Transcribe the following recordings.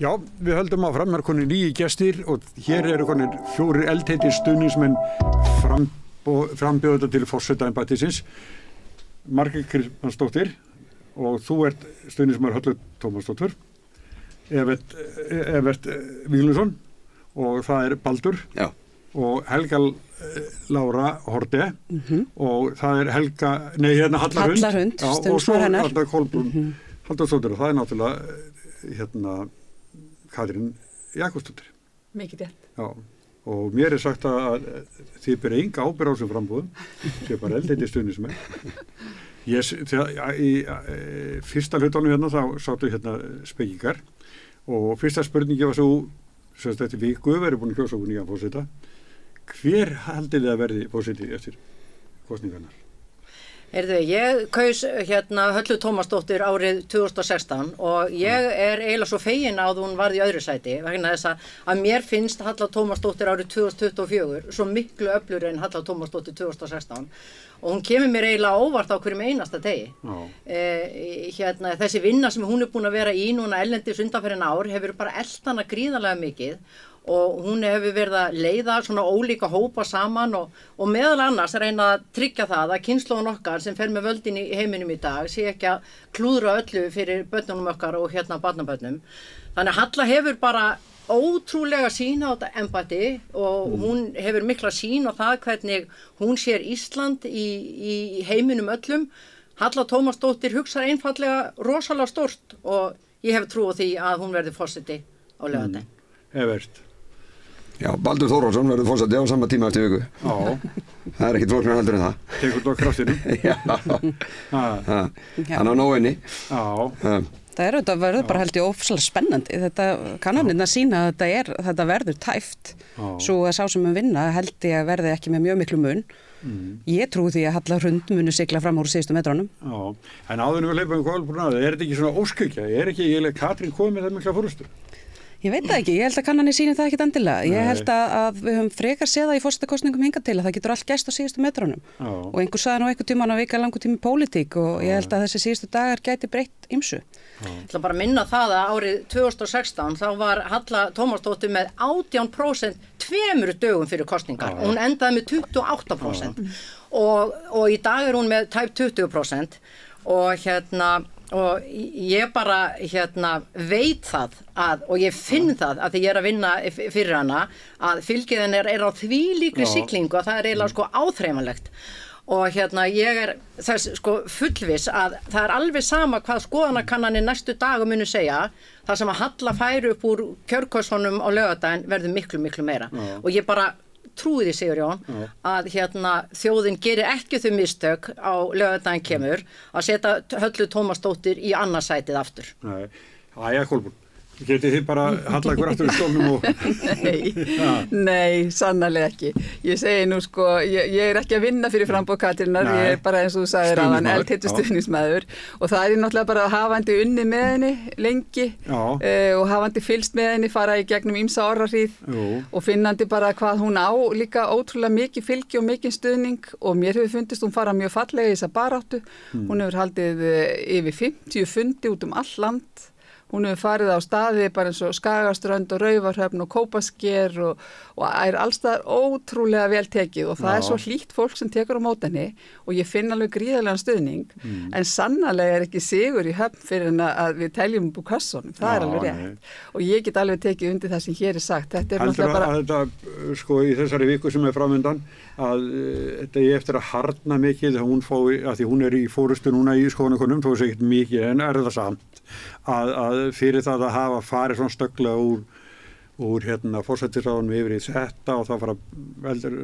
Já, við höldum áfram, það konir nýju gestir og hér konir 4 eldheitir stuðningsmenn frambjóðenda til forsetaembættisins. Margrét Kristmannsdóttir og þú ert stuðningsmaður Höllu Tómasdóttur, Evert Víglundsson og það Baldur. Já. Og Helga Lára Horde og það Halla Hund, og svo Kolbrún Halldórsdóttir og það náttúrulega Katrín Jakobsdóttir. Mikið rétt. Já, og mér sagt að þið beri enga ábyrgð á þessum frambúðum, þið bara eldheiti stuðningsmenn. Í fyrsta hlutanum þá sátu spekingar og fyrsta spurningi var svo, eftir viku verið búin að kjósa okkur nýjan forseta. Hver haldið þið að verði forseti eftir kosningarnar? Ég kaus Höllu Tómasdóttir árið 2016 og ég eiginlega svo fegin að hún varð í öðru sæti vegna þess að mér finnst Halla Tómasdóttir árið 2024 svo miklu öflugri en Halla Tómasdóttir 2016 og hún kemur mér eiginlega óvart á hverjum einasta degi. Þessi vinna sem hún búin að vera í núna erlendis undanfarin ár hefur bara elt hana gríðarlega mikið og hún hefur verið að leiða svona ólíka hópa saman og meðal annars reyna að tryggja það að kynslóðan okkar sem fer með völdin í heiminum í dag sé ekki að klúðra öllu fyrir börnunum okkar og barnabörnum. Þannig að Halla hefur bara ótrúlega sýn á þetta embætti og hún hefur mikla sýn á það hvernig hún sér Ísland í heiminum öllum. Halla Tómasdóttir hugsar einfallega rosalega stórt og ég hef trú á því að hún verði forseti á laugardaginn. Evert. Já, Baldur Þórólfsson verður forseti á sama tíma eftir viku. Já. Það ekkert flóknar heldur en það. Tekur þú á kraftinu? Já. Hann á nóinni. Já. Þetta verður bara held ég ofsalega spennandi. Þetta kannanirnar sýna að þetta verður tæft. Svo að sá sem vinna held ég að verði ekki með mjög miklu mun. Ég trúi því að Halla Hrund muni sigla fram úr síðustu metrunum. Já. En áður en við hleypum Kolbrún að þetta ekki svona óskugja? Ekki Katrín komið með það mikla fórustu? Ég veit það ekki, ég held að kannanir sýni það ekkit endilega. Ég held að við höfum frekar séð það í forsetakosningum hingað til að það getur allt gerst á síðustu metrunum. Og einhver sagði nú einhver tímann að vika langur tími pólitík og ég held að þessi síðustu dagar gæti breytt ýmsu. Ég ætla bara að minna það að árið 2016 þá var Halla Tómasdóttir með 18% 2 dögum fyrir kosningar og hún endaði með 28% og í dag hún með tæp 20% og ég bara veit það og ég finn það að því ég að vinna fyrir hana að fylgið hennar á þvílíkri siglingu að það eiginlega áþreifanlegt og ég þess fullviss að það alveg sama hvað skoðanakannanir næstu daga munu segja það sem að Halla færi upp úr kjörkössunum á laugardaginn verður miklu meira og ég bara trúi því Sigurjón að þjóðin gerir ekki þau mistök á laugardaginn kemur að setja Höllu Tómasdóttir í annað sætið aftur. Nei, Kolbrún. Getið þið bara halla ykkur aftur í stólnum og... Nei, sannarlega ekki. Ég segi nú ég ekki að vinna fyrir frambóð Katrínar, ég bara eins og þú sagðir áðan eldheitur stuðningsmaður og það náttúrulega bara hafandi unni með henni lengi og hafandi fylgst með henni fara í gegnum ýmsa orrahríð og finnandi bara hvað hún á líka ótrúlega mikið fylgi og mikið stuðning og mér hefur fundist hún fara mjög fallega í þessa baráttu. Hún hefur haldið yfir 50 fundi út all land. Hún hefur farið á staði bara eins og Skagaströnd og Raufarhöfn og Kópasker og allstaðar ótrúlega vel tekið og það svo hlýtt fólk sem tekur á móti henni og ég finn alveg gríðarlegan stuðning en sannarlega ekki sigur í Höfn fyrir en að við teljum upp úr kössunum, það alveg rétt og ég get alveg tekið undir það sem hér sagt. Þetta náttúrulega bara... Þetta í þessari viku sem framöndan að þetta eftir að harna mikið að því hún í fórustu núna í skoðanakönnum, þó sé ekki mikið en það samt að fyrir það að hafa farið svona stögglega úr forsætisráðunum yfir í þetta og það fara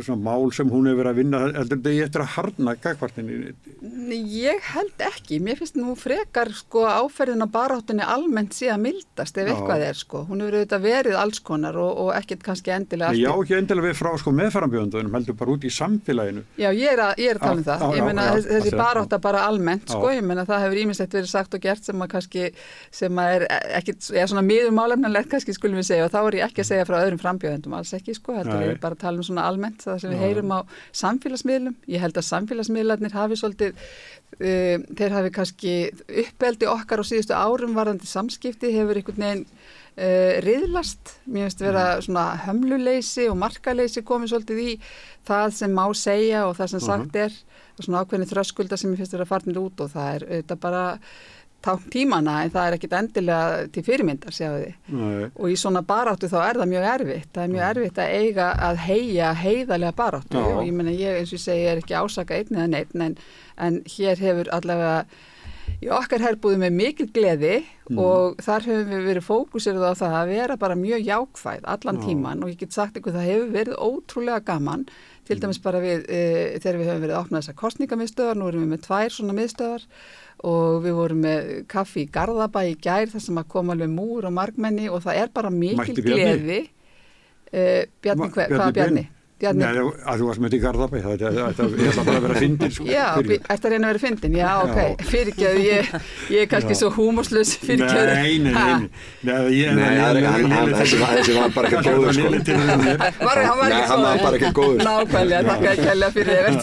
svona mál sem hún hefur verið að vinna heldur þetta eftir að harna gagnvartinni? Ég held ekki. Mér finnst nú frekar áferðin á baráttunni almennt sé að mildast ef eitthvað Hún hefur auðvitað verið alls konar og ekkert kannski endilega Já, ekki endilega við frá meðfarambjóðendunum heldur bara út í samfélaginu. Já, ég er að tala um það. Ég meina þessi barátta bara almennt ég meina það hefur ýmislegt verið sagt og gert sem að kannski sem að ekkert svona miður málefnanlegt kannski skulum við segja og þá ekki að segja frá öðrum frambjóðendum, alls ekki heldur við bara að tala svona almennt það sem við heyrum á samfélagsmiðlum. Ég held að samfélagsmiðlarnir hafi svolítið þeir hafi kannski uppeldi okkar á síðustu árum varðandi samskipti hefur einhvern veginn riðlast. Mér finnst vera svona hömluleysi og markaleysi komið svolítið í það sem má segja og það sem sagt er, og svona ákveðni þröskulda sem ég finnst vera farnir út, og það þetta bara tákn tímana, en það ekkit endilega til fyrirmyndar, sjáðu þið. Nei. Og í svona baráttu þá það mjög erfitt. Það mjög erfitt að eiga að heiðarlega baráttu. Já. Og ég meina, eins og ég segi, ekki ásaka einn eða neitt, en hér hefur allavega í okkar herbúðum með mikil gleði og þar höfum við verið fókusirð á það að vera bara mjög jákvæð allan tíman, og ég get sagt ykkur, það hefur verið ótrúlega gaman, til dæmis bara við, þegar við höfum verið að opna þessar kosningamiðstöðar, nú erum við með 2 svona miðstöðar, og við vorum með kaffi í Garðabæ í gær, þar sem að koma alveg múr og margmenni, og það bara mikil gleði. Bjarni, hvaða Bjarni? Nei, að þú varst með þetta í Garðabæ, ég ætla bara að vera fyndin. Sko, já, ætti að reyna að vera fyndin, já, ok, fyrirgjöðu, ég kannski svo húmorslaus fyrirgjöðu. Nei, þessi var bara ekki góður, sko. Hann var bara ekki góður. Nákvæmlega, þakka að kella fyrir þér.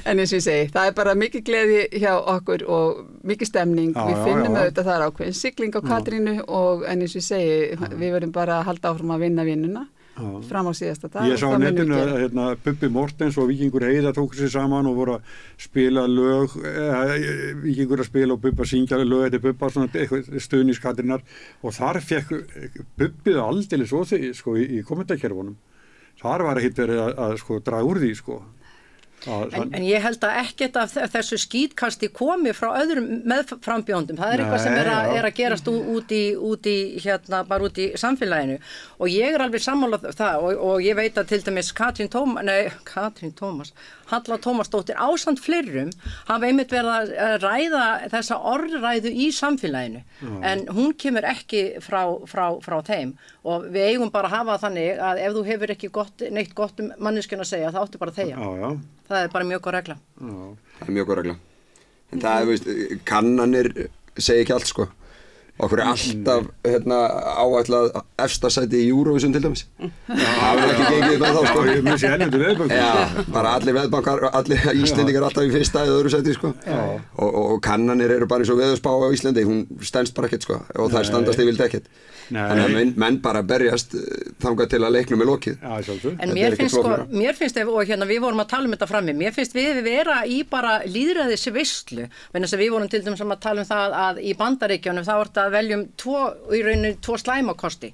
En eins og ég segi, það bara mikið gleði hjá okkur og mikið stemning. Við finnum auðvitað það ákveðin sigling á Katrínu, en eins og ég segi, við verðum bara að halda áfram að vinna vinnuna fram á síðasta dag. Ég sá á netinu að Bubbi Mortens og Víkingur Heiða tóku sér saman og voru að spila lög, Víkingur að spila og Bubba syngja lög eftir Bubba, svona stuðnings Katrínar, og þar fekk Bubbið aldeilis svo þegar, sko, í kommentakerfunum. Þar var ekkert verið að sko draga úr því, sko. En ég held að ekkert af þessu skítkasti komi frá öðrum meðframbjóndum. Það eitthvað sem er að gerast út í bara út í samfélaginu, og ég alveg sammála það, og ég veit að til dæmis Halla Tómasdóttir ásamt fleirum hafa einmitt verið að ræða þessa orðræðu í samfélaginu, en hún kemur ekki frá þeim, og við eigum bara að hafa þannig að ef þú hefur ekki neitt gott manneskjuna að segja, það áttu bara að þegja. Já. Það bara mjög góð regla. Það mjög góð regla. En það, veist, kannanir segja ekki allt, sko. Okkur alltaf áætlað efsta sæti í Eurovision til dæmis. Það ekki gengið með þá, sko. Ég mjög sé ennandi veðbankar. Já, bara allir veðbankar, allir Íslendingar alltaf í fyrsta eða öðru sæti, sko. Og kannanir eru bara eins og veðurspá á Íslandi, hún stendst bara ekkert, sko, og þær standast yfirleitt ekkert. Þannig að menn bara berjast þangað til að leiknum lokið. En mér finnst og við vorum að tala þetta frammi, mér finnst við vera í bara lýðræðis veislu, vegna þess að við vorum til dæmis að tala það að í Bandaríkjunum þá er að veljum tvo slæmakosti.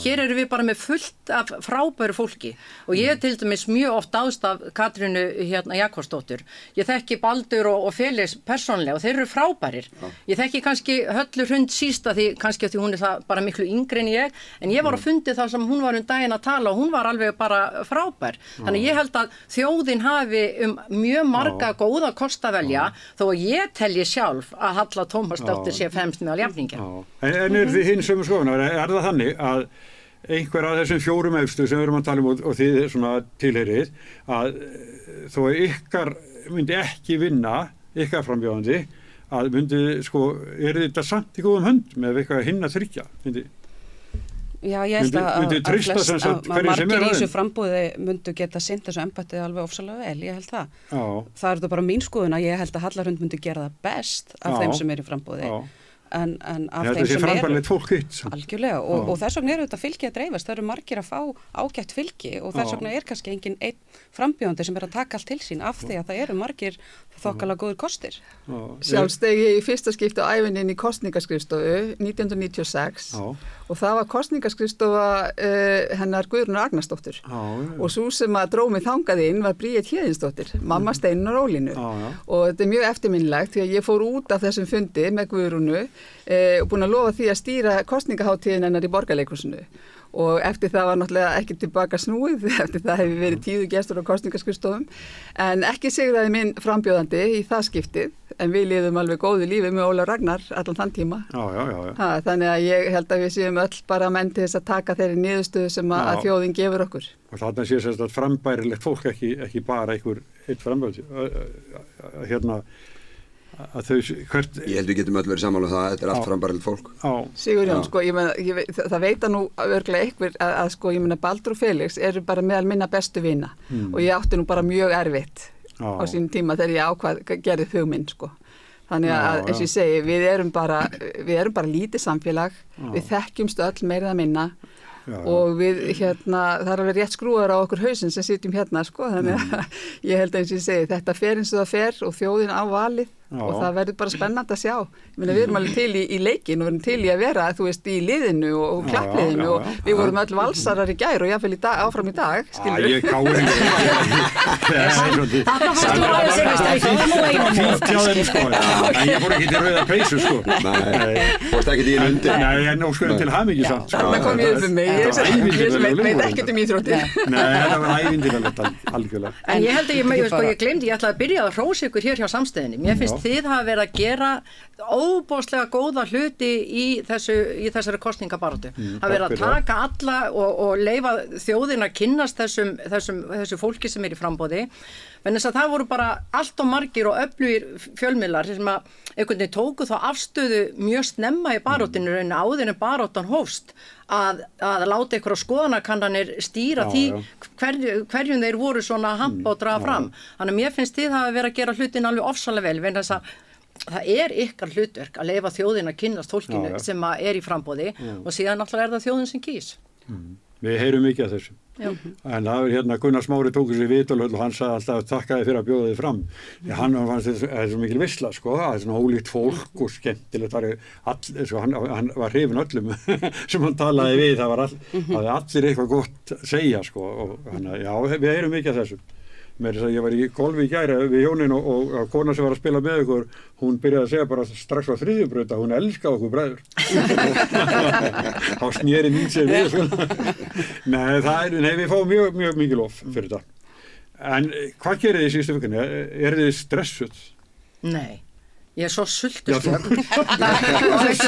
Hér erum við bara með fullt af frábæru fólki, og ég til dæmis mjög oft dáðst af Katrínu Jakobsdóttur. Ég þekki Baldur og Felix persónlega, og þeir eru frábærir. Ég þekki kannski Höllu Hrund sísta því hún það bara miklu yngri en ég, en ég var að fundi það sem hún var daginn að tala, og hún var alveg bara frábær. Þannig ég held að þjóðin hafi mjög marga góða kost að velja, þó að ég telji sjálf að Halla Tómasdóttir sé fremst meðal jafningja. En þið hinn sömu skoðunar, það þannig að einhver af þessum 4 efstu sem við erum að tala og þið svona tilheyrið, að þó að ykkar myndi ekki vinna, ykkar frambjóðandi, að myndi, sko, þetta samt í góðum hönd með eitthvað hinn að tryggja, myndi? Já, ég held að margir í þessu frambúði myndu geta sinnt þessu embætti alveg ofsalega vel, ég held það. Það þetta bara mín skoðun að ég held að Halla Hrund myndi gera það best af þeim sem í frambúði. En af þeim sem algjörlega, og þess vegna þetta fylgi að dreifast, það eru margir að fá ágætt fylgi, og þess vegna kannski engin einn frambjóðandi sem að taka allt til sín, af því að það eru margir þokkalega góður kostir. Sjálfstegi í fyrsta skipti á ævinni inn í kosningaskrifstofu 1996, og það var kosningaskrifstofa hennar Guðrúnar Agnarsdóttur, og svo sem að dró mig þangað inn var Bríet Héðinsdóttir, mamma Steinunnar Ólínu, og þetta mjög eftirminnilegt því að ég fór út af þessum fundi með Guðrúnu og búin að lofa því að stýra kosningaháttíðin hennar í Borgarleikhúsinu, og eftir það var náttúrulega ekki tilbaka snúið, eftir það hefur verið 10 gestur á kosningaskrifstofum, en ekki sigraði minn frambjóðandi í það skiptið, en við lifðum alveg góðu lífi með Ólaf Ragnar allan þann tíma. Þannig að ég held að við séum öll bara menn til þess að taka þeirri niðurstöðu sem að þjóðin gefur okkur. Og þarna sé þess að frambærilegt fólk, ekki bara eitt frambjóðandi, að þau Ég held við getum öll verið sammála það, þetta allt frambærilegt fólk. Sigurjón, sko, það veita nú örglega einhver að sko, Baldur og Felix eru bara meðal minna bestu vina, og ég átti nú bara mjög erfitt á sínum tíma þegar ég gerði hugminn, sko. Þannig að eins og ég segi, við erum bara lítið samfélag, við þekkjumst öll meira að minna og við það er alveg rétt skrúar á okkur hausinn sem sitjum hérna sko, þannig að ég held að eins og ég segi, þetta fer eins og það fer og þjóðin á valið og það verður bara spennandi að sjá. Ég meina, við erum alveg til í leikin og við erum til í að vera, þú veist, í liðinu og klappliðinu og við vorum öll valsarar í gær og jáfnvel áfram í dag, skilur. Ég káir en ég fór ekki til rauða peysu, sko. Nei, fórst ekki til undir. Nei, ég nóskuði til hamingju samt, sko. Þannig kom ég upp um mig, ég veit ekkert íþróttir. Nei, þetta var ævintýralegt algjörlega. En ég held að ég gleymdi, ég ætlaði að byrja að hrósa ykkur hér hjá Samstæðinni. Mér finnst þið hafa verið að gera óbóðslega góða hluti í þessari kosningabaráttu. Það verið að taka alla og leyfa þjóðin að kynnast þessu fólki sem í framboði. En þess að það voru bara allt og margir og öflugir fjölmiðlar sem að einhvern veginn tóku þá afstöðu mjög snemma í baráttinu áður en baráttan hófst að láta ykkur á skoðanakannanir stýra því hverjum þeir voru svona að hampa og draga fram. Þannig að mér finnst þið hafa verið að gera hlutin alveg ofsalega vel, vegna þess að það er ykkar hlutverk að leyfa þjóðin að kynnast fólkinu sem að er í framboði og síðan náttúrulega það þjóðin sem kýs. Við heyrum mikið af þessu. En það er Gunnar Smári tók þessi viðtöl og hann sagði alltaf þakkaði fyrir að bjóða þið fram. Hann fannst þetta svo mikil veisla, sko, það er svona ólíkt fólk og skemmtilegt, hann var hrifinn öllum sem hann talaði við, það var allir eitthvað gott að segja, sko, og já, við heyrum mikið af þessu. Ég var í golfi í gæri við Jónin og kona sem var að spila með ykkur, hún byrjaði að segja bara strax á þriðjubrauta, hún elskaði okkur bræður. Þá sneri mín sér við. Nei, við fáum mjög mikið lof fyrir þetta. En hvað gerir þið í síðustu vikunni? Er þið stressuð? Nei. Ég er svo sultuslögn.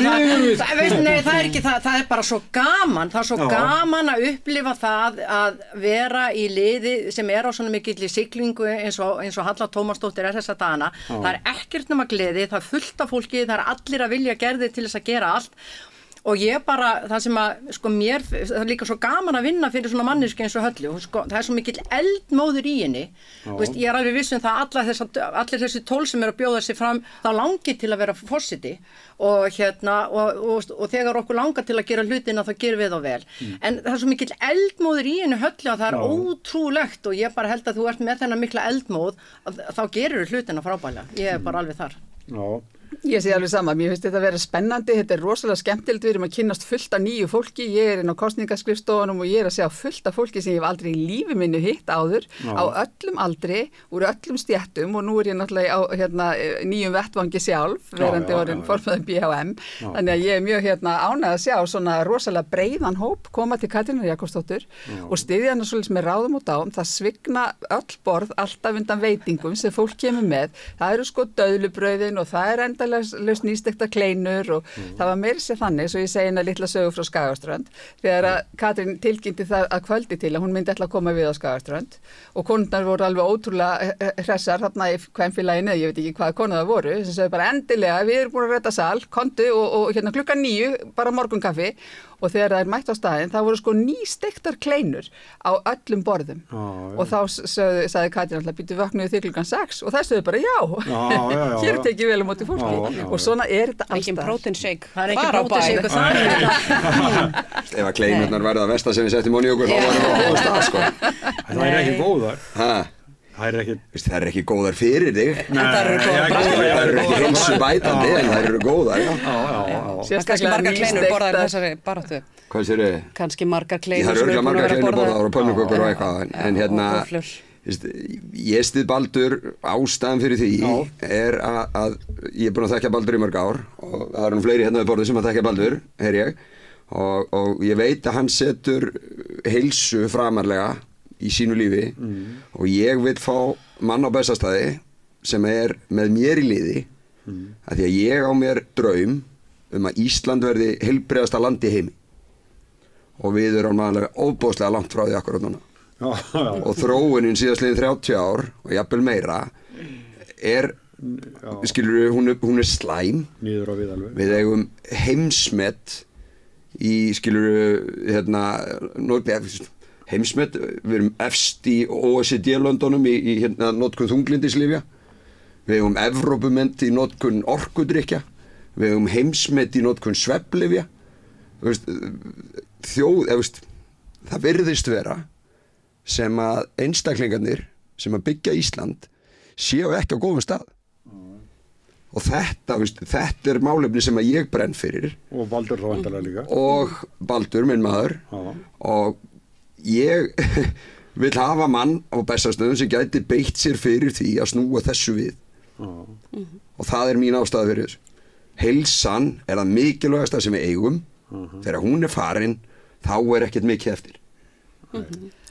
Nei, það er ekki það, það er bara svo gaman, það er svo gaman að upplifa það að vera í liði sem er á svona mikilli siglingu eins og Halla Tómasdóttir er þessa dagana. Það er ekkert nema gleði, það er fullt af fólki, það er allir að vilja gerði til þess að gera allt. Og ég bara, það sem að, sko, það er líka svo gaman að vinna fyrir svona manneski eins og Höllu, sko, það er svo mikill eldmóður í henni, veist, ég er alveg viss um það allir þessi tól sem eru að bjóða sig fram, þá langir til að vera forseti og og þegar okkur langar til að gera hlutina þá gerum við þá vel. En það er svo mikill eldmóður í henni Höllu að það er ótrúlegt og ég bara held að þú ert með þennan mikla eldmóð, þá gerir hlutina frábælega, ég er bara alveg þar. Ég sé alveg sama, mér finnst þetta að vera spennandi, þetta er rosalega skemmtilegt, við erum að kynnast fullt af nýju fólki, ég er inn á kosningaskrifstofunum og ég er að segja fullt af fólki sem ég hef aldrei í lífi minni hitt áður, á öllum aldri, úr öllum stéttum og nú er ég náttúrulega á nýjum vettvangi sjálf, verandi orðin formaður BHM, þannig að ég er mjög ánægð að sjá svona rosalega breiðan hóp koma til Katrínar Jakobsdóttur og styðja hana svolítið með ráðum og dám, það svigna öll borð alltaf undan veitingum sem fólk kemur með, það eru sko döðlubrauðin og það er endalaust nýstekta kleinur og það var meira sér þannig, svo ég segi hennar litla sögu frá Skagaströnd, þegar að Katrín tilkynnti það að kvöldi til að hún myndi ætla að koma við á Skagaströnd og konurnar voru alveg ótrúlega hressar þarna í kvenfélaginu, ég veit ekki hvaða konur það voru, sem sögðu bara endilega, við erum búin að redda sal, komdu og klukkan 9, bara morgunkaffi og þegar það er mætt á staðinn, það voru sko nýstektar kleinur á öllum borðum og þá sagði Katrín alltaf býttu vöknuðu þig klukkan 6 og það sögðu bara já. Hér tekið vel á móti fólki og svona er þetta alltaf. Ekki protein shake. Það er ekki protein shake og það er þetta. Ef að kleinurnar verða að versta sem við setjum onni okkur, þá var það á stað sko. Það er ekki góðar. Það er ekki góðar fyrir þig. Það eru ekki heilsubætandi en það eru góðar. Kannski margar kleinur borðar þessari baráttu. Hvað sér þið? Kannski margar kleinur. Það eru örgulega margar kleinur borðar og pönnukökur og eitthvað. En ég styð Baldur, ástæðan fyrir því er að ég er búinn að þekkja Baldur í mörg ár og það eru nú fleiri hérna við borðið sem að þekkja Baldur, ég. Og ég veit að hann setur heilsu framarlega í sínu lífi og ég vil fá mann á Bessastaði sem er með mér í liði af því að ég á mér draum að Ísland verði heilbrigðasta land í heimi og við erum alveg óbóðslega langt frá því akkurat núna og þróunin síðastliðin 30 ár og jafnvel meira er skilur hún er slæm við eigum heimsmet í skilur heimsmet, við erum efst í OECD-löndunum í notkun þunglyndislyfja við eigum Evrópumynd í notkun orkudrykkja, við eigum heimsmet í notkun svefnlyfja, það virðist vera sem að einstaklingarnir sem að byggja Ísland séu ekki á góðum stað. Og þetta málefni sem að ég brenn fyrir. Og Baldur þá endalega líka. Og Baldur, minn maður. Og ég vil hafa mann á Bessastöðum sem gæti beitt sér fyrir því að snúa þessu við. Og það mín ástæða fyrir þessu. Heilsan það mikilvægasta sem við eigum. Þegar hún farin, þá ekkert mikið eftir.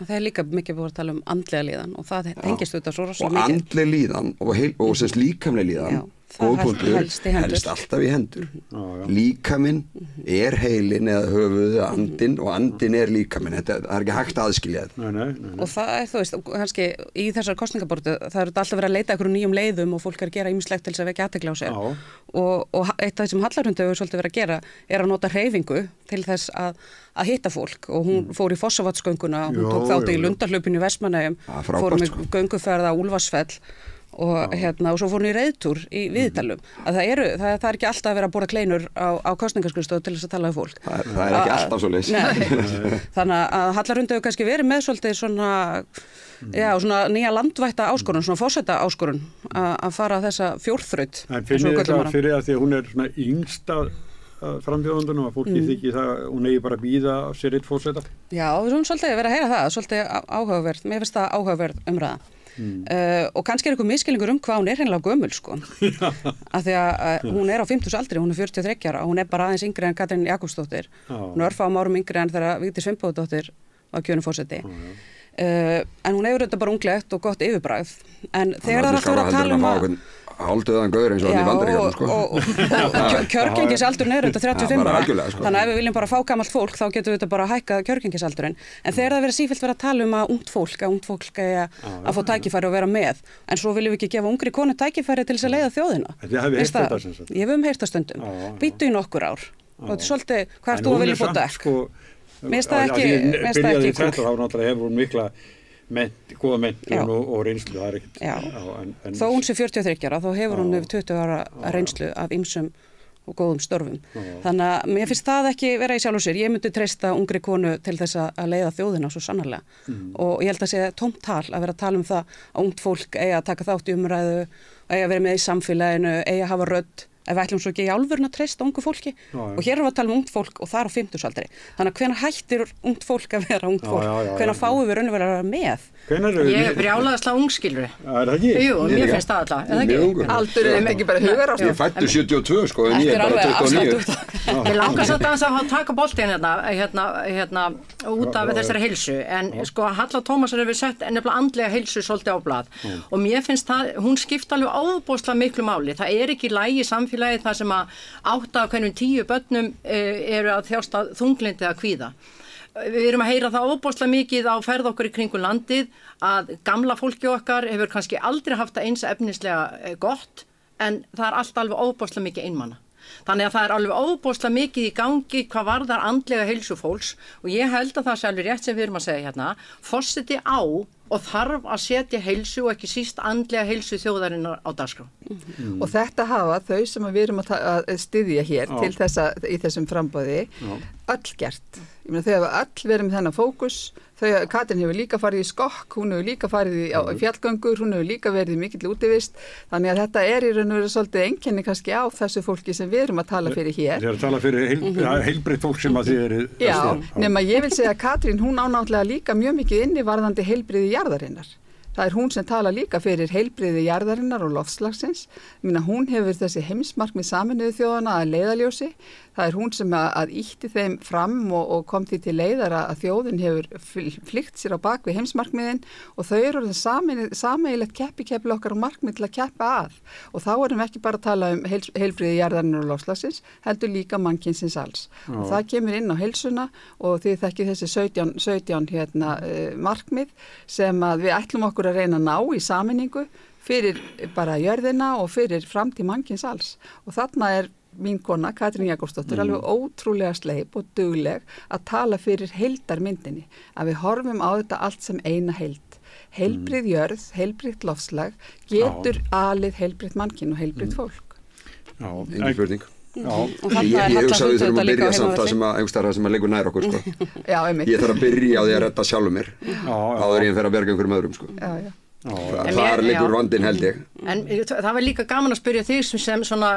Það líka mikið búið að tala andlega líðan og það tengist þetta svo rosalega mikið. Og andlega líðan og sem líkamlega líðan, helst alltaf í hendur. Líkaminn heilin eða höfuðið, andinn og andinn líkaminn. Það ekki hægt að aðskilja þetta. Nei. Og það þú veist, kannski í þessar kosningabortu, það alltaf verið að leita einhverjum nýjum leiðum og fólk að gera ýmislegt til þess að vekja athygli á sér. Og eitt af því sem Hallrún hefur svolítið verið að gera að nota hreyfingu til þess að hitta fólk og hún fór í Fossavogsgönguna, hún tók þátt í Lundahlaupinu í Vestmannaeyjum, fór með gönguferð á Úlfarsfell og svo fór hún í reiðtúr í Víðidalum. Það er ekki alltaf að vera að borða kleinur á kosningaskrifstofu til þess að tala við fólk. Það ekki alltaf svoleiðis. Þannig að Hallrún hefur kannski verið með svolítið svona nýja landvætta áskorun, svona forseta áskorun að fara þessa fjórþraut. En finnir þetta fyrir að því að hún svona yngsta frambjóðandunum að fólki þykir það hún bara að bíða sér eitt fórseta? Já, við erum svolítið verið að heyra það, svolítið áhugaverð, mér finnst það áhugaverð umræða. Og kannski eitthvað miskilningur hvað hún hreinlega gömul sko. Af því að hún á 50 aldri, hún 43 ára og hún bara aðeins yngri en Katrín Jakobsdóttir. Hún örfáum árum yngri en þegar Vigdís Finnbogadóttir var kjörinn forseti. En hún hefur þetta bara unglegt og gott yfirbragð. En þegar það alltaf verið að tala að hálfdauðan gaur eins og hann í Bandaríkjunum sko. Og kjörgengisaldur þetta 35 ára. Þannig að ef við viljum bara fá gamalt fólk þá getum við þetta bara að hækka kjörgengisaldurinn. En þegar það sífellt verið að tala að ungt fólk að fá tækifæri og vera með. En svo viljum við ekki gefa ungri konu tækifæri til þess að leiða þjóðina. Ég hef heyrt það stundum. Býtu í nokkur ár. Og þetta svolítið, hvað þú að vilja fóta ekki? Mér finnst það ekki góða menntun og reynslu, það ekkert. Þó hún sé 43 ára, þá hefur hún yfir 20 ára reynslu af ýmsum og góðum störfum. Þannig að mér finnst það ekki vera í sjálfu sér. Ég myndi treysta ungri konu til þess að leiða þjóðina svo sannarlega. Og ég held að sé tómt tal að vera að tala það að ungt fólk eigi að taka þátt í umræðu, eigi að vera með í samfélaginu, eigi að hafa rödd. Ef við ætlum svo ekki í alvörun að treysta ungu fólki og hér erum við að tala ungt fólk og það á 50-aldri. Þannig að hvenær hættir ungt fólk að vera ungt fólk? Hvenær fáum við raunverulega að vera með? Ég brjálaðislega ungskilri. Það ekki? Jú, mér finnst það alltaf. Aldur ekki bara hugar ást. Ég fættur 72 sko, en ég bara 29. Ég langar svo að taka boltinn hérna út af þessari heilsu. En sko Halla Tómasar hefur sett nefnilega andlega heilsu svolítið á blað. Og mér finnst það, hún skipta alveg ofboðslega miklu máli. Það ekki í lagi samfélagi þar sem að 8 af hverjum 10 börnum eru að þjást af þunglyndi að kvíða. Við erum að heyra það ofboðslega mikið á ferð okkur í kringum landið að gamla fólki okkar hefur kannski aldrei haft það eins efnislega gott en það alltaf alveg ofboðslega mikið einmana. Þannig að það alveg ofboðslega mikið í gangi hvað varðar andlega heilsu fólks og ég held að það sé alveg rétt sem við erum að segja hérna, forseti á og þarf að setja heilsu og ekki síst andlega heilsu þjóðarinnar á dagskrá. Og þetta hafa þau sem við erum að styðja hér til þessa í þessum framboði öll gert. Ég meina þau hafa öll verið með þennan fókus. Katrín hefur líka farið í skokk, hún hefur líka farið í fjallgöngur, hún hefur líka verið í mikill útivist. Þannig að þetta í raun og veru svolítið einkenni kannski á þessu fólki sem við erum að tala fyrir hér. Þið erum að tala fyrir heilbrigt fólk sem að þið eru. Já, nema ég vil segja að Katrín, hún náttúrulega líka mjög mikið inni varðandi heilbriði jarðarinnar. Það hún sem tala líka fyrir heilbriði jarðarinnar og loftslagsins. Hún hefur þessi heimsmarkmið Sameinuðu þjóðanna að leiðarljósi. Það hún sem að ýtti þeim fram og kom því til leiðar að þjóðin hefur flýgt sér á bak við heimsmarkmiðin og þau eru sameiginlegt keppikefli okkar og markmið til að keppa að. Og þá erum við ekki bara að tala heilbriði jarðarinnar og loftslagsins, heldur líka mannkynsins alls. Og það kemur inn á heilsuna og þið þekkið þessi 17 markmið sem að við ætlum okkur að reyna að ná í sameiningu fyrir bara jörðina og fyrir framtíð mannkyns alls. Og þarna mín kona, Katrín Jakobsdóttir, alveg ótrúlega sleip og dugleg að tala fyrir heildarmyndinni, að við horfum á þetta allt sem eina heild. heilbrigð jörð, heilbrigð loftslag getur alið heilbrigð mannkyn og heilbrigð fólk. Já, engin spurning. Ég hugsa að við þurfum að byrja samt það sem að leikur nær okkur sko. Já, einmitt. Ég þarf að byrja á því að redda sjálfum mér áður ég fer að berga einhverjum öðrum sko. Þar liggur vandinn held ég. En það var líka gaman að spyrja þig sem svona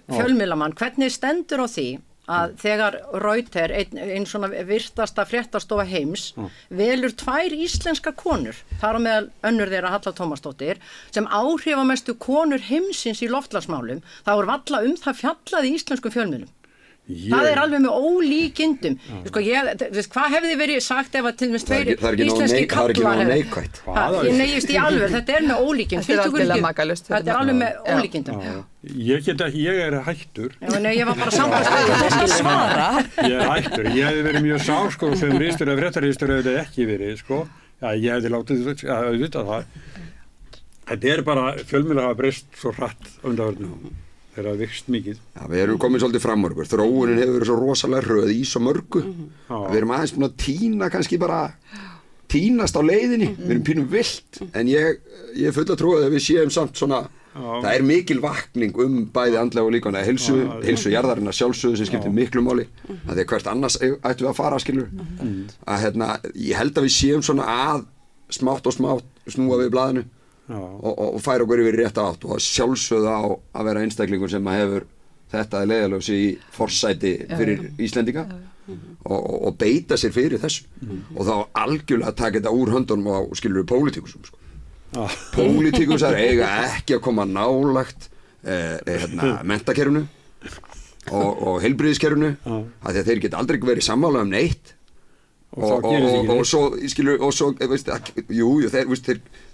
fjölmiðlamann, hvernig stendur á því að þegar Reuters, einn svona virtasta fréttastofa heims, velur 2 íslenskar konur, þar á meðal önnur þeirra Halla Tómasdóttir, sem áhrifamestu konur heimsins í loftslagsmálum, þá varla það fjallað í íslenskum fjölmiðlum. Það alveg með ólíkindum. Sko hvað hefði verið sagt ef að til dæmis 2 íslenski kallar neikvætt. Ég neyjist í alveg, þetta með ólíkindum. Þetta alveg með ólíkindum. Ég hættur. Nei, ég var bara samfélagslega. Ég hættur. Ég hefði verið mjög sár sko sem ritstjóri eða fréttaritstjóri hefði ekki verið sko. Ég hefði látið auðvitað það. Þetta bara fjölmiðlar hafa breyst svo hratt undanfarið. Þeir hafa vikst mikið. Já, við erum komin svolítið fram úr okkur. Þróunin hefur verið svo rosalega hröð í svo mörgu. Við erum aðeins búin að tína kannski bara tínast á leiðinni. Við erum pínum vilt. En ég full að trúa að við séum samt svona, það mikil vakning bæði andlega og líkamlega heilsu jarðarinnar sjálfsögðu sem skiptir miklu máli. Það hvert annars ættum við að fara, skilur. Ég held að við séum svona að smátt og smátt snúa við blaðinu. Og færa okkur yfir rétt átt og sjálfsögðu á að vera einstaklingur sem hefur þetta leiðalöfsi í forsæti fyrir Íslendinga og beita sér fyrir þessu og þá algjörlega taka þetta úr höndunum á skilur pólitíkusum sko. Pólitíkusar eiga ekki að koma nálægt menntakerfinu og heilbrigðiskerfinu af því að þeir geta aldrei verið sammála neitt og svo veist,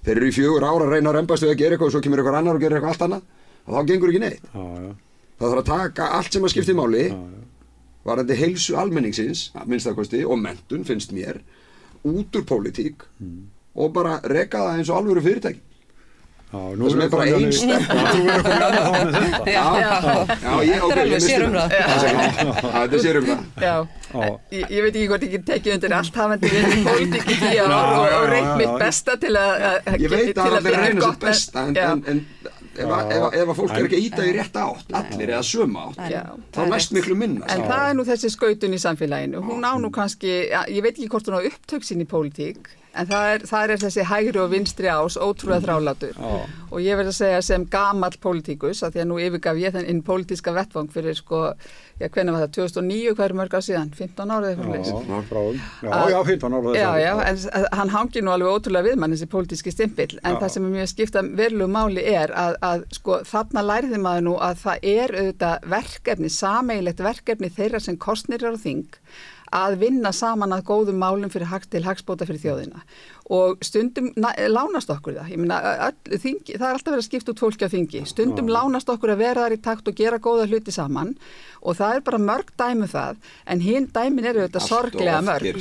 þeir eru í 4 ára að reyna að rembast við að gera eitthvað og svo kemur eitthvað annar og gera eitthvað allt annað og þá gengur ekki neitt. Það þarf að taka allt sem að skipti máli varðandi heilsu almenningsins að minnstakosti og menntun finnst mér út úr pólitík og bara reka það eins og alvöru fyrirtæki. Það sem bara ein stefna. Þú verður komið annað þá með þetta. Þetta alveg sérumræð. Þetta er sérumræð. Ég veit ekki hvort ég get tekið undir allt hafandi við í pólitík í 10 ár og reynt mitt besta til að ég veit að það er reyna sitt besta en ef að fólk ekki að íta í rétt átt allir eða sömu átt þá næst miklu minna. En það nú þessi skautun í samfélaginu. Hún á nú kannski, ég veit ekki hvort hún á upptök sín í pólitík en það þessi hægri og vinstri ás ótrúlega þrálátur og ég verð að segja sem gamall pólitíkus að því að nú yfirgaf ég þenn pólitíska vettvang fyrir sko, hvenær var það, 2009, hvað mörg ár síðan, 15 ára eða eitthvað. Já, 15 ára. Já, en hann hangir nú alveg ótrúlega við mann þessi pólitíski stimpill en það sem mjög skipta verulegu máli að sko þarna læriði maður nú að það auðvitað verkefni, sameiginlegt verkefni þeirra sem kosnir á þing að vinna saman að góðum málum til hagsbóta fyrir þjóðina og stundum lánast okkur það. Ég meina, það alltaf verið að skipta út fólki á þingi. Stundum lánast okkur að vera þar í takt og gera góða hluti saman og það bara mörg dæmi það en hinn dæmin auðvitað sorglega mörg,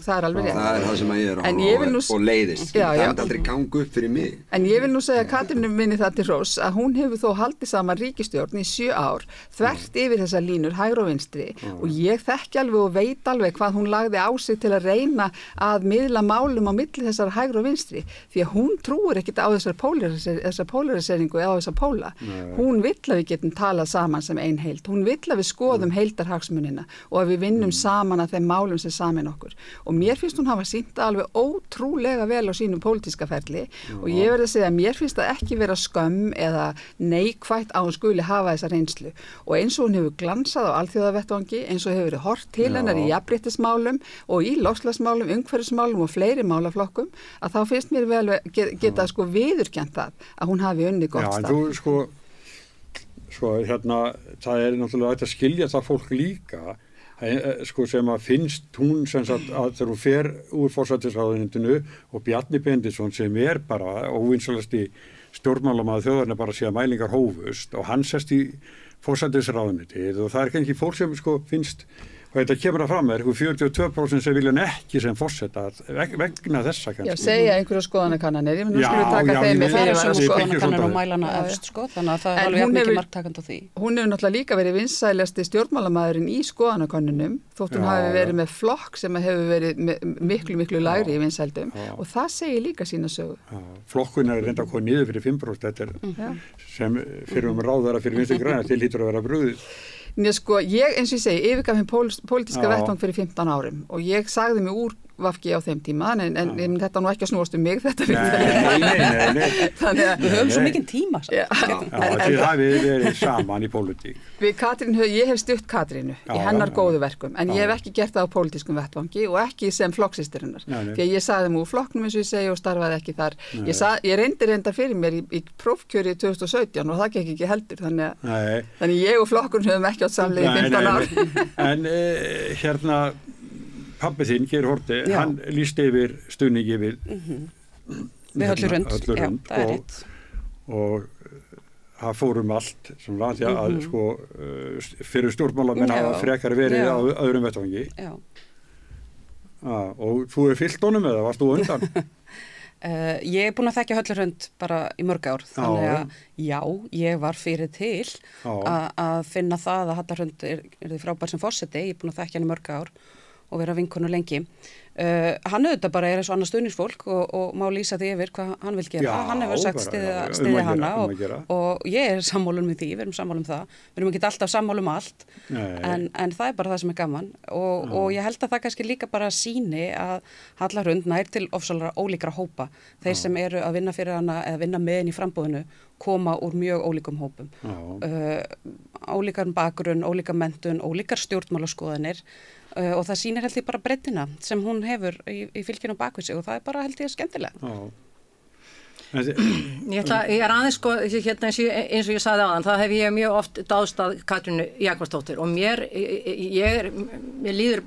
það alveg rétt. Það það sem ég að horfa og leiðist. Það aldrei gangu upp fyrir mig. En ég vil nú segja að Katrínu minni það til hrós að hún hefur þó haldið saman ríkisstjórn í 7 ár þvert yfir þessar línur hægri og vinstri og ég þekki alveg og veit alveg hvað hún lagði á sig til að reyna að miðla málum á milli þessar hægri og vinstri því að hún trúir ekkit á þessar polariseringu eða á þessar póla. Hún vill að við getum talað saman sem ein heild. Hún vill að við skoðum heildarhagsmunina og að við vinnum saman að þeim málum sem samin okkur. Og mér finnst hún hafa sýnt alveg ótrúlega vel á sínum pólitíska ferli og ég verð að segja að mér finnst það ekki vera skömm eða neikvætt að hún skuli hafa þessa reynslu. Og eins og hún hefur glansað á alþjóðavettvangi, eins og hefur verið horft til hennar í jafnréttismálum og í loftslagsmálum, umhverfismálum og fleiri málaflokkum að þá finnst mér vel geta sko viðurkennt það að hún hafi unnið gott starf. Já, en þú sko það náttúrulega hægt að skilja það fólk líka sko sem að finnst hún sem sagt að þegar hún fer úr forsætisráðuneytinu og Bjarni Benediktsson sem bara óvinsalasti stjórnmálamaður þjóðarinnar bara sé að mælingar hófust og hann sest í forsætisráðuneytið og það kannski fólk sem sko finnst og þetta kemur að fram 42% sem vilja ekki sem forseta vegna þessa kannski. Já, segja einhverju skoðanakannanir, nú skulum við taka þeim með fyrir að skoðanakannanir og mælana efst, þannig að það er alveg mikið marktakand á því. Hún hefur náttúrulega líka verið vinsælasti stjórnmálamæðurinn í skoðanakannunum, þótt hún hafi verið með flokk sem hefur verið miklu lægri í vinsældum og það segir líka sína sögu. Flokkun er reynda að koma niður fyrir 5%, þetta sem fyrir ráðara fyrir Vinstri græna til hlýtur að vera brugðið. Nei, sko, ég, eins og ég segi, yfirgaf hinn pólitíska vettvang fyrir 15 árum og ég sagði mig úr VG á þeim tíma, en þetta nú ekki að snúast mig, þetta Nei. Þannig að við höfum svo mikinn tíma. Þið hafið verið saman í pólitík. Við Katrín, ég hef stutt Katrínu í hennar góðu verkum, en ég hef ekki gert það á pólitískum vettvangi og ekki sem flokksistirinnar. Því að ég sagði mig úr flokknum eins og ég segi og starfaði ekki þar. Ég reyndar fyrir mér í prófkjöri 2017 og það gekk ekki heldur, þannig ég og flokkurinn höfum ekki átt samleið í 15 ár. En hérna pabbi þinn, Geir Haarde, hann lýsti yfir stuðningi við Höllu-Hrund, já, það er rétt. Og það fórum allt sem var því að sko fyrir stjórnmálamenn hafa frekar verið á öðrum vettvangi. Já. Og þú er fyllt honum eða varst þú undan? Ég er búin að þekkja Höllu-Hrund bara í mörg ár, þannig að já, ég var fyrir til að finna það að Halla-Hrund er frábær sem forseti, ég er búin að þekkja hann í mörg ár og vera vinkonu lengi. Hann auðvitað bara er eins og annað stuðningsfólk og má lýsa því yfir hvað hann vil gera. Hann hefur sagt stiðja hana og ég er sammálum við því, við erum sammálum það. Við erum ekki alltaf sammálum allt, en það er bara það sem er gaman og ég held að það kannski líka bara sýni að Halla-Hrund nær til ofsalega ólíkra hópa. Þeir sem eru að vinna fyrir hana eða vinna með henni í framboðinu koma úr mjög ólíkum hópum. Ólíkar bakgrunn, ólíkar menntun, ólíkar stjórnmálaskoðanir og það sýnir held ég bara brettina sem hún hefur í fylkinu á bakvið sig og það er bara held ég skemmtilegt. Ég er aðeins sko, hérna eins og ég sagði áðan, það hef ég mjög oft dáðst að Katrínu Jakobsdóttur og mér líður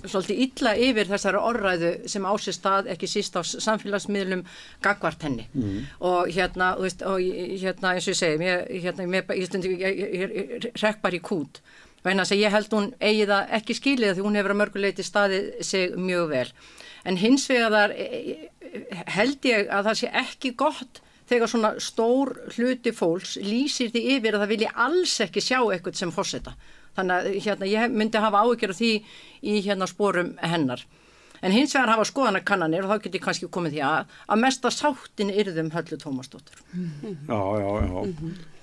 svolítið illa yfir þessari orðræðu sem á sér stað ekki síst á samfélagsmiðlum gagnvart henni og hérna, þú veist, og hérna eins og ég segi, ég hrekk bara í kút vegna þess að ég held hún eigi það ekki skilið því hún hefur að mörgu leyti staðið sig mjög vel. En hins vegar held ég að það sé ekki gott þegar svona stór hluti fólks lýsir því yfir að það vilji alls ekki sjá eitthvað sem forseta. Þannig að hérna, ég myndi hafa áhyggjur af því í hérna sporum hennar. En hins vegar hafa skoðanakannanir og þá get ég kannski komið því að mesta sáttin yrðum Höllu Tómasdóttur.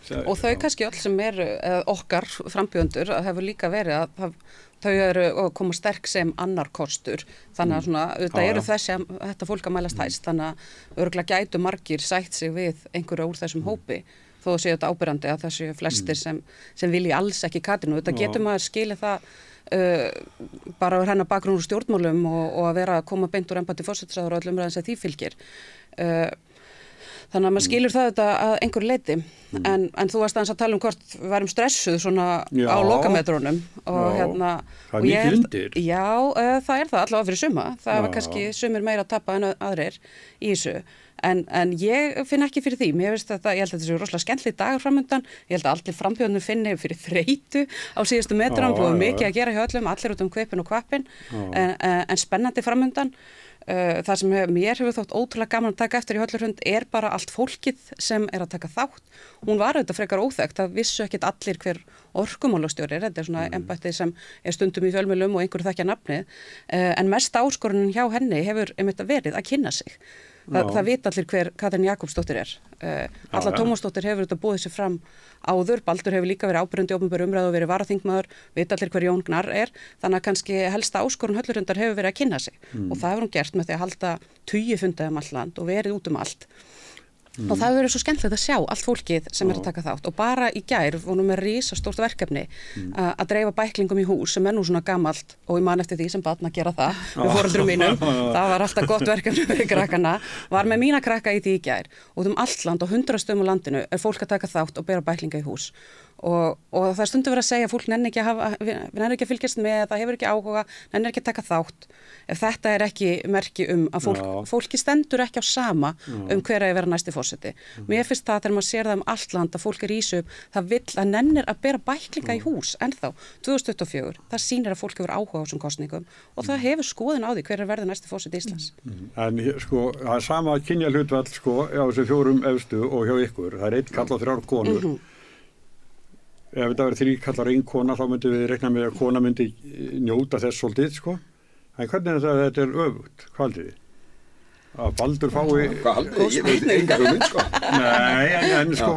Og þau kannski öll sem eru okkar frambjóðendur hefur líka verið að þau eru að koma sterk sem annar kostur þannig að svona, auðvitað eru þetta fólk að mælast hæst þannig að örugglega gætu margir sætt sig við einhverju úr þessum hópi þó séu þetta ábyrjandi að þessu flestir sem vilji alls ekki Katrínu. Þetta getur maður skilið það bara úr hennar bakgrunn úr stjórnmálum og að vera að koma beint úr embætti forsætisráðherra og öll umræðan sem því fylgir. Þannig að maður skilur það þetta að einhverju leyti en þú varst aðeins að tala hvort við værum stressuð svona á lokametrónum og hérna það er mikið undir. Já, það er það allavega fyrir suma það var kannski sumir meira að tapa en aðrir í þessu en ég finn ekki fyrir því, mér finnst þetta, ég held að þetta séu rosalega skemmtileg dagar framundan, ég held að allir frambjóðunum finni fyrir þreytu á síðustu metrónum og mikið að gera hjá öllum, allir út kvipin og kvappin en spennandi framundan. Það sem mér hefur þótt ótrúlega gaman að taka eftir í Höllu-Hrund er bara allt fólkið sem er að taka þátt. Hún var auðvitað frekar óþekkt, það vissu ekkit allir hver orkumálastjóri er, þetta er svona embættið sem er stundum í fjölmiðlum og einhverju þekkja nafnið, en mest áskorunin hjá henni hefur verið að kynna sig. Það vita allir hver Katrín Jakobsdóttir er. Halla Tómasdóttir hefur þetta búið sér fram áður, Baldur hefur líka verið áberandi í opinberri umræðu og verið varaþingmaður, vita allir hver Jón Gnarr er, þannig að kannski helsta áskorun Höllu-Hrundar hefur verið að kynna sig og það hefur hún gert með því að halda 20 funda allt land og verið út allt. Og það hefur verið svo skemmtilegt að sjá allt fólkið sem er að taka þátt og bara í gær vorum við risastórt verkefni að dreifa bæklingum í hús sem er nú svona gamalt og ég man eftir því sem barn að gera það með foreldrum mínum, það var alltaf gott verkefni fyrir krakkana, var með mína krakka í því í gær og allt land og 100 stöðum á landinu er fólk að taka þátt og bera bæklinga í hús og það stundum verið að segja að fólk nenni ekki að fylgjast með, það hefur ekki áhuga, nenni ekki að taka þátt. Ef þetta er ekki merki að fólki stendur ekki á sama hver að vera næsti forseti. Mér finnst það þegar maður sér það allt land að fólk rísu upp, það vill að nennir að bera bæklinga í hús ennþá 2024. Það sýnir að fólk hefur áhuga á þessum kosningum og það hefur skoðun á því hver verður næsti forseti Íslands. En sko, það er sama kynja hlutfall sko á þessu 4 efstu og hjá ykkur. Það er 1 karl og 3 konur. Ef þetta verður 3 kallar og 1 kona, þá myndum við reikna með að kona myndi njóta þess svolítið sko. En hvernig þetta er öfugt? Hvað haldið þið? Að Baldur fái... Hvað haldið þið? Ég veit enga hugmynd, sko. Nei, en sko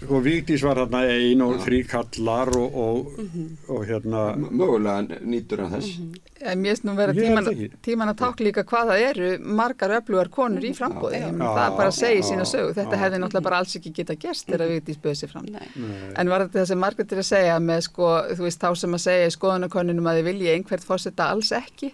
Vigdís var þarna 1 og 3 kallar og hérna... Mögulega nýtur hann þess. Mér finnst nú vera tíman að tákla líka hvað það eru margar öflugar konur í framboði. Það bara segir sína sögu. Þetta hefði náttúrulega bara alls ekki geta gerst þegar Vigdís bauð sig fram. En var þetta það sem Margrét að segja með sko, þú veist, þá sem að segja í skoðanakönnunum að þið vilji einhvert forseta alls ekki,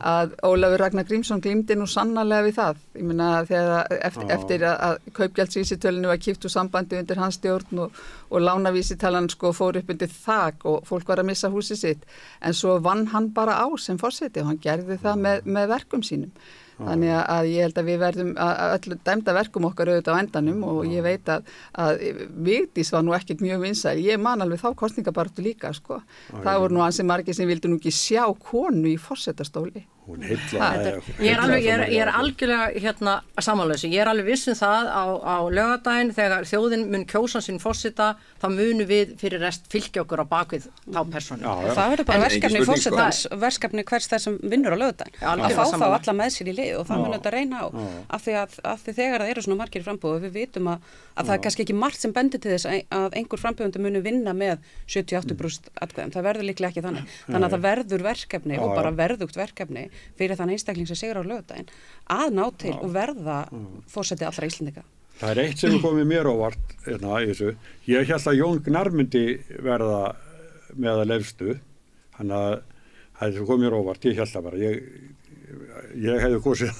að Ólafur Ragnar Grímsson glímdi nú sannarlega við það. Ég meina þegar eftir að kaupgjaldsvísitölunni var kippt úr sambandi undir hans stjórn og lánavísitalan sko fór upp undir þak og fólk var að missa húsið sitt, en svo vann hann bara á sem forseti og hann gerði það með verkum sínum. Þannig að ég held að við verðum að öllu dæmda verkum okkar auðvitað á endanum og ég veit að Vigdís var nú ekkert mjög vinsæl. Ég man alveg þá kosningabaráttu líka sko. Það voru nú ansi margir sem vildu nú ekki sjá konu í forsetastóli. Ég er algjörlega samanlösi. Ég er alveg viss það á laugardaginn þegar þjóðin mun kjósa sinn forseta, þá munum við fyrir rest fylgja okkur á bakvið þá persónu. Það verður bara verkefni forsetans, verkefni hvers þess sem vinnur á laugardaginn. Að fá þá alla með sér í lið og það mun þetta reyna á. Af því þegar það eru svona margir frambúð og við vitum að það er kannski ekki margt sem bendir til þess að einhver frambúðandi muni vinna með 70-80% atkvæðum. Það verður líklega ekki þannig. Þannig að það verður verkefni og bara verðugt verkefni fyrir þann einstakling sem sigur á laugardaginn að ná til og verða forseti allra Íslendinga. Það er eitt sem komið mér óvart í þessu. Ég held að Jón Gnarr myndi verða meðal efstu, þannig að það komið mér óvart. Ég held það bara. Ég hefði kosið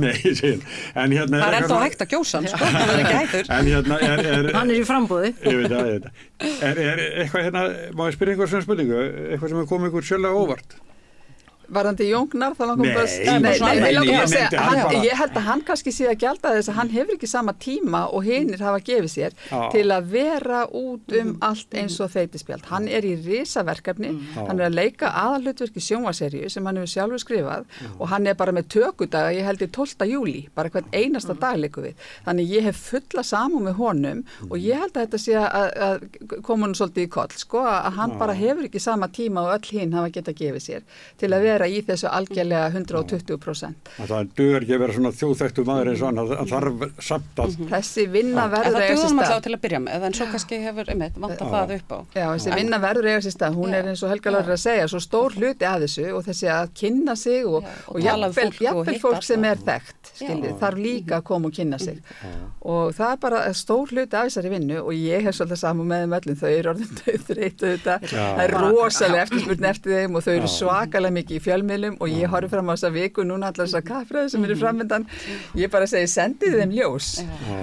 nei, ég segir. En það er ennþá hægt að kjósa hann, sko. Það er ekki hættur. En hann er í frambúði. Ég veit það. Er eitthvað má ég spyrja einhver sem spurningu, eitthvað sem komið ykkur sérlega óvart? Varðandi Jón Gnarr þá langum ég held að hann kannski sé að gjalda þess að hann hefur ekki sama tíma og hinir hafa gefið sér til að vera út allt eins og þeytispjald. Hann er í risaverkefni, hann er að leika aðalhlutverk í sjónvarseríu sem hann hefur sjálfur skrifað og hann er bara með tökudaga, ég held í 12. júlí, bara hvern einasta dag leikum við. Þannig ég hef fulla samúð með honum og ég held að þetta sé að koma nú svolítið í koll, sko, að hann bara hefur ekki sama tíma og öll hinn hafa getað gefið sér til að vera í þessu algjörlega 120%. Það dugar ekki að vera svona þjóðþekktur maður eins og hann þarf samt að... Þessi vinna verður eiga sér stað. Það dugar alltaf til að byrja með, en svo kannski hefur vantað það upp á. Já, þessi vinna verður eiga sér stað. Hún er eins og Helga Lára að segja, svo stór hluti að þessu og þessi að kynna sig og jafnvel fólk sem er þekkt, skiljið, þarf líka að koma og kynna sig. Og það er bara stór hluti af þessari vinnu og ég hef svolítið saman með þeim öllum, þau eru orðin dauðþreytt auðvitað. Það er rosalega eftirspurn eftir þeim og þau eru svakalega mikið í fjölmiðlum og ég horfi fram á þessa viku núna allar þessar kaffræði sem eru framöndan. Ég bara segi, sendið þeim ljós.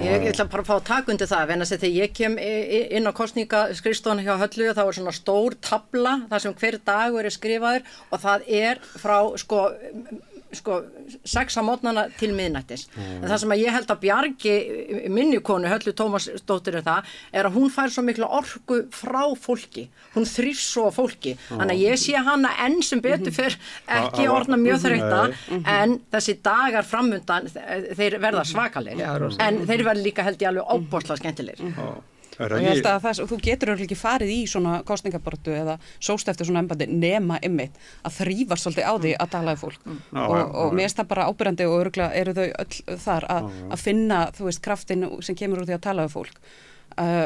Ég ætla bara að fá að taka undir það, en þegar ég kem inn á kosningaskrifstofuna hjá Höllu þá er svona stór tabla þar sem hver dagur er skrifaður og það er frá sko 6 á mótnana til miðnættis. En það sem að ég held að bjargi minni konu Höllu Tómasdóttir er að hún fær svo mikla orku frá fólki. Hún þrífst svo á fólki. Þannig að ég sé hana enn sem betur fyrr ekki orðna mjög þreytta en þessi dagar framundan þeir verða svakalegir. En þeir verða líka held ég alveg óbóðslega skemmtilegir. Og ég held að þú getur örugglega ekki farið í svona kosningabaráttu eða sóst eftir svona embætti nema einmitt að þrífast svolítið á því að tala við fólk og mér finnst það bara ábyrjandi og örugglega eru þau öll þar að finna, þú veist, kraftin sem kemur úr því að tala við fólk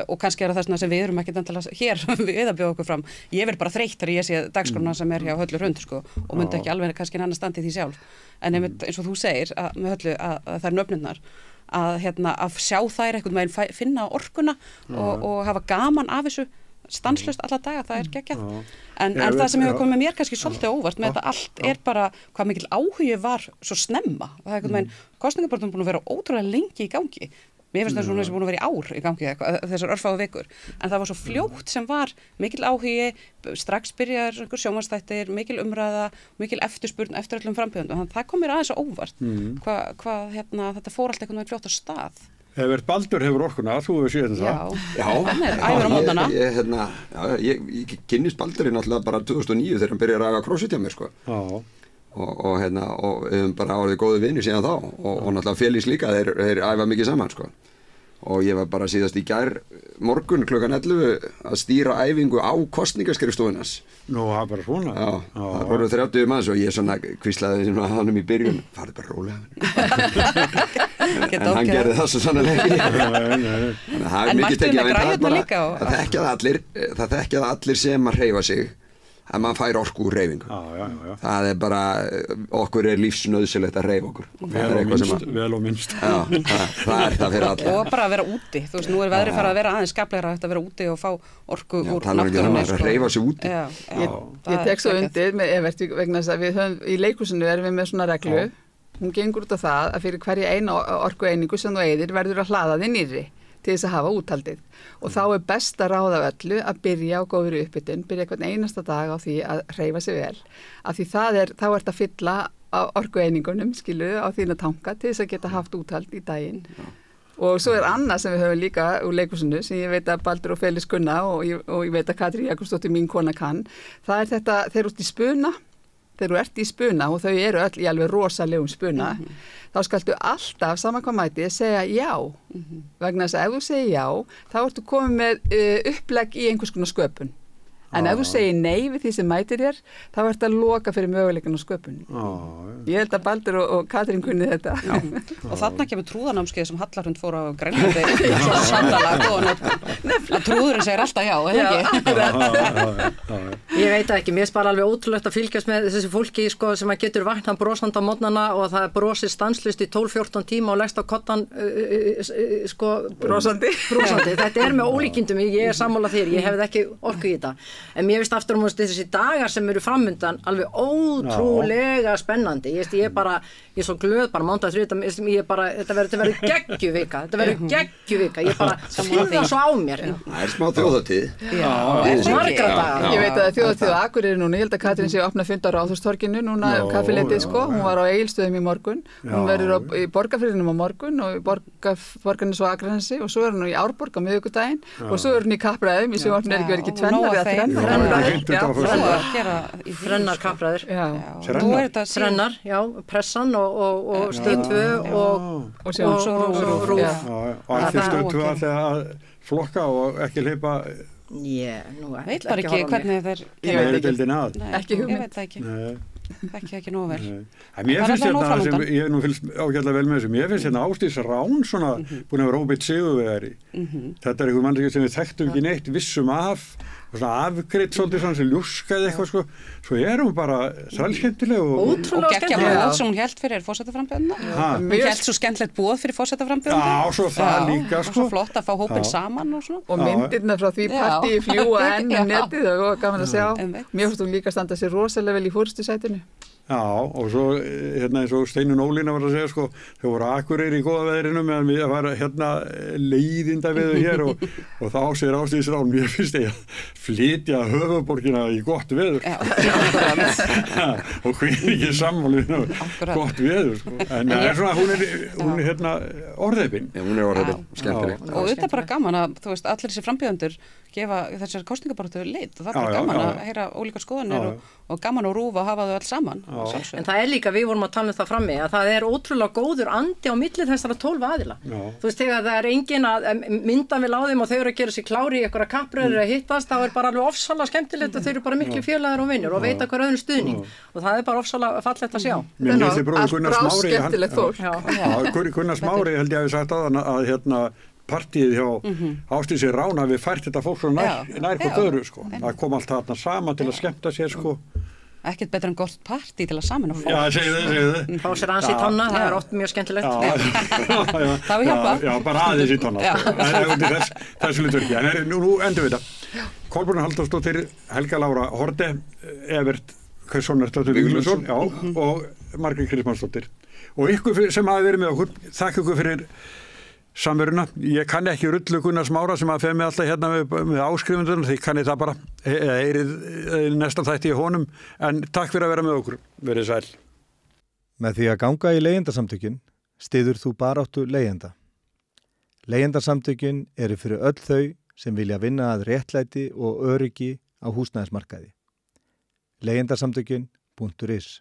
og kannski er það þess sem við erum ekkert endilega hér við að bjóða okkur fram. Ég verð bara þreytt þegar ég sé dagskrárna sem er hjá Höllu Hrund sko og myndi ekki alveg kannski annað standi því sjálf en einmitt eins og þú segir með Höllu að það er nöfnirnar að sjá þær einhvern veginn finna orkuna og hafa gaman af þessu stanslaust alla daga, það er geggjað. En það sem hefur komið mér kannski svolítið óvart með þetta allt er bara hvað mikill áhugi var svo snemma. Það er einhvern veginn, kosningabaráttan búin að vera ótrúlega lengi í gangi. Mér finnst það svona sem búin að vera í ár í gangi þessar örfáu vikur, en það var svo fljótt sem var mikil áhugi, strax byrjar einhver sjónvarpsþættir, mikil umræða, mikil eftirspurn eftir öllum frambjóðendum, þannig að það kom mér aðeins á óvart hvað þetta fór allt einhvern veginn fljótt á stað. Evert Baldur hefur orkuna, þú hefur séð það. Já, hann æfir á mótnana. Ég kynnist Baldurinn náttúrulega bara 2009 þegar hann byrjar að æfa crossfit hjá mér, sko. Já. Og við höfum bara orðið góðu vinir síðan þá og náttúrulega Félix líka, þeir æfa mikið saman, sko. Og ég var bara síðast í gær morgun klukkan 11 að stýra æfingu á kosningaskrifstofunans. Nú, það bara svona. Já, það voru 30 manns og ég svona hvíslaði hann í byrjun, farið bara rólega. En hann gerði það svo sannlega ekki. En margturinn að græðuna líka. Það þekkja allir sem að hreyfa sig, að maður fær orku úr hreyfingu. Já. Það bara, okkur lífsnauðsynlegt að hreyfa okkur. Vel og minnst. Já, það það fyrir alla. Og bara að vera úti, þú veist, nú veðrið farið að vera aðeins skaplegra að vera úti og fá orku úr náttúrunni. Það hreyfa sig úti. Ég tek svo undir með Evert vegna þess að við höfum, í leikhúsinu erum við með svona reglu, hún gengur út á það að fyrir hverja eina orkueiningu sem þú eyðir verður að hlaða þig nýrri til þess að hafa úthaldið og þá best að ráða öllu að byrja á góðri uppbytun, byrja hvern einasta dag á því að hreyfa sig vel, af því þá ert að fylla á orkueiningunum, á þína tanka til þess að geta haft úthald í daginn. Og svo annað sem við höfum líka úr leikhúsinu sem ég veit að Baldur og Félix kunna og ég veit að Katrín Jakobsdóttir mín kona kann, það þetta, þeir út í spuna, þegar þú ert í spuna og þau eru öll í alveg rosalegum spuna, þá skaltu alltaf saman hvað mæti segja já, vegna þess að ef þú segir já, þá ertu komið með upplegg í einhvers konar sköpun. En ef þú segir nei við því sem mætir þér, þá ertu að loka fyrir möguleikann á sköpun. Ég held að Baldur og Katrín kunni þetta. Og þarna kemur trúðanámskeið sem Hallarhund fór á Grænlandi svo sannarlega góðan að trúðurinn segir alltaf já, eða ekki? Ég veit ekki, mér spara alveg ótrúlegt að fylgjast með þessi fólki sko, sem að getur vaknað brosandi á morgnana og það brosir stanslust í 12-14 tíma og leggst á kottan sko, brosandi. Þetta með ólíkindum, ég sammála þér, ég hefði ekki orku í þetta. En mér finnst aftur þessi dagar sem eru framundan alveg ótrúlega spennandi. Ég er svo glöð bara mánudag þetta verður geggjuvika. Ég bara finn það svo á mér. Það smá þjóðhátíð. Margra daga. Ég veit að þjóðhátíð á Akureyri núna, ég held að Katrín sé að opna fund á Ráðhústorginu núna kaffiletið sko, hún var á Egilsstöðum í morgun, hún verður í Borgarfirðinum á morgun og í Borgarnes og Akranesi og svo er hún í Árborg á miðvikudaginn og svo er hún í Kappræðum, í sjónvarpinu er ekki verið tvennar eða þrennar kappræður þrennar, já, pressan og Stöð 2 og RÚV og ætti Stöð 2 að flokka og ekki hleypa veit bara ekki hvernig þeir ekki hugmynd ekki nóg vel mér finnst hérna sem ég nú fylgst ágætlega vel með þessu mér finnst hérna Ásdís Rán svona búin að vera óbeitt sigurvegari þetta er einhver mannski sem við þekktum ekki neitt vissum af svona afgreitt svolítið svona sem ljúskaði eitthvað sko svo er hún bara þrælskemmtileg og geggja bóð sem hún hélt fyrir forsetaframbjóðina hún hélt svo skemmtilegt bóð fyrir forsetaframbjóðina já, svo það líka sko svo flott að fá hópinn saman og svona og myndirna frá því partíi fljúa enn netið og gaman að sjá mér finnst hún líka standa sér rosalega vel í forystusætinu Já, og svo hérna eins og Steinun Ólína var að segja sko, þau voru Akureyri í góða veðrinu meðan við var hérna leiðinda við hér og þá segir Ásdís Rán, mér finnst ég að flytja höfuðborgina í gott veður og hver ekki sammálið gott veður sko. En það er svona, hún er hérna orðheipin. Já, hún er orðheipin, skemmtileg. Og þetta er bara gaman að, þú veist, allir þessi frambjóðendur gefa þessar kosningabaráttu lit og það er bara gaman að heyra ólíkar skoðanir og gaman og rúfa að hafa þau alls saman. En það er líka, við vorum að tala um það frammi að það er ótrúlega góður andi á milli þessara 12 aðila. Þú veist, þegar það er engin að mynda vel á þeim og þau eru að gera sér klári í einhverja kappræður að hittast, þá er bara alveg ofsalega skemmtilegt og þau eru bara miklu félagar og vinnur og veita hver öðrum stuðning og það er bara ofsalega fallegt að sjá. Gunnar Smári held ég að við sagt að hérna partíið hjá Ásdísi Rán hafi fært þetta fólk svo nær hvort öðru sko. Það kom allt þarna saman til að skemmta sér sko. Ekkert betra en gott partí til að saman og fólk. Já, segðu þið. Fá sér aðeins í tonna, það er oft mjög skemmtilegt. Það vil hjálpa. Já, bara aðeins í tonna. Það er undir þessu hlutverki. En nú endur við þetta. Kolbrún Halldórsdóttir, Helga Lára Haarde, Evert Viglusson og Margrét Kristmannsdóttir. Og ykkur sem hafi verið með okkur, þakka ykkur fyrir samveruna. Ég kann ekki rullu Gunnars Mára sem að fer mig alltaf hérna með áskrifundur, því kann ég það bara næsta þætti í honum, en takk fyrir að vera með okkur. Verið sæl. Með því að ganga í leigjendasamtökin styður þú baráttu leigjenda. Leigjendasamtökin eru fyrir öll þau sem vilja vinna að réttlæti og öryggi á húsnæðismarkaði. Leigjendasamtökin.is